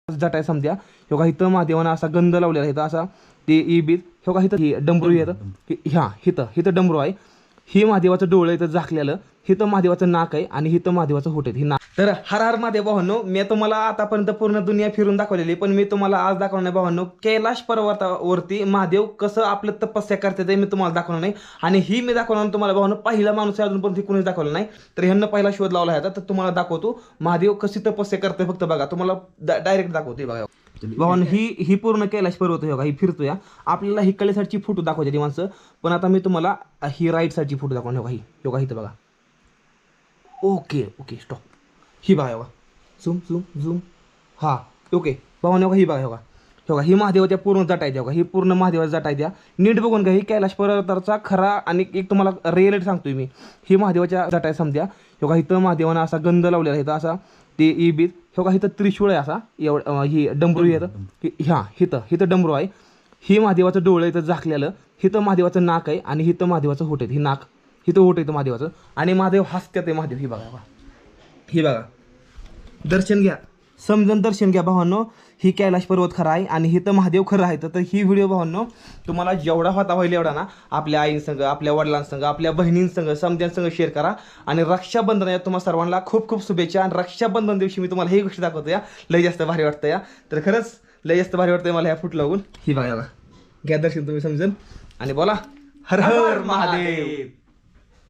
जटाय समजा हो का इथं महादेवानं असा गंध लावलेला आहे, इथं असा ते इबीत हो का इथं डमरू येतं, ह्या इथं डमरू आहे, हे महादेवाचं डोळं इथं झाकलेलं, हिथं महादेवाचं नाक आहे आणि हिथं महादेवाचं होट आहे, ही नाक. तर हर हर महादेव भावांनो, मी तुम्हाला आतापर्यंत पूर्ण दुनिया फिरून दाखवलेली, पण मी तुम्हाला आज दाखवणार नाही भावांनो. कैलाश पर्वतावरती महादेव कसं आपलं तपस्या करते ते मी तुम्हाला दाखवणार नाही. आणि ही मी दाखवणार तुम्हाला भावांनो, पहिला माणूस आहे अजूनपर्यंत कोणीच दाखवलं नाही. तर ह्यांना पहिला शोध लावला आहे, तर तुम्हाला दाखवतो महादेव कशी तपस्या करते. फक्त बघा, तुम्हाला डायरेक्ट दाखवते बघा भावांनो. ही पूर्ण कैलाश पर्वत आहे, ही फिरतोय. आपल्याला ही कले साईडची फोटो दाखवायची ती माणसं, पण आता मी तुम्हाला ही राईट साईडची फोटो दाखवणार. ही योगा इथं बघा. Okay stop. ही बघा योगा, झूम हा ओके भावांनो. ही बघा योगा, ही महादेवाच्या पूर्ण जटा आहेत योगा, ही पूर्ण महादेवाच्या जटा आहेत. नीट बघून घ्या, ही कैलाश पर्वताचा खरा आणि एक तुम्हाला रिअलिटी सांगतोय मी. ही महादेवाच्या जटा समजा योगा, इथं महादेवानं असा गंध लावलेला आहे, इथं असा ते इबीत हो का इथं त्रिशूळ आहे असा, एवढं ही डमरू येतं, ह्या इथं डमरू आहे, ही महादेवाचं डोळं इथं झाकलेलं, हिथं महादेवाचं नाक आहे आणि हिथं महादेवाचं होट आहे, ही नाक हिथं होट येतं महादेवाचं. आणि महादेव हसत्यात आहे महादेव. ही बघा दर्शन घ्या, समजून दर्शन घ्या भावांनो. ही कैलाश पर्वत खरा आहे आणि हिथं महादेव खरं आहे. तर ही व्हिडिओ भावांनो तुम्हाला जेवढा होता होईल एवढा ना, आपल्या आईंसंग, आपल्या वडिलांसंग, आपल्या बहिणींसंग, समध्यांसंग शेअर करा. आणि रक्षाबंधन या तुम्हाला सर्वांना खूप खूप शुभेच्छा. आणि रक्षाबंधन दिवशी मी तुम्हाला ही गोष्ट दाखवतो या, लय जास्त भारी वाटतं या. तर खरंच लय जास्त भारी वाटतंय मला ह्या फुट लागून. ही बघा घ्या दर्शन तुम्ही समजून आणि बोला हर हर महादेव.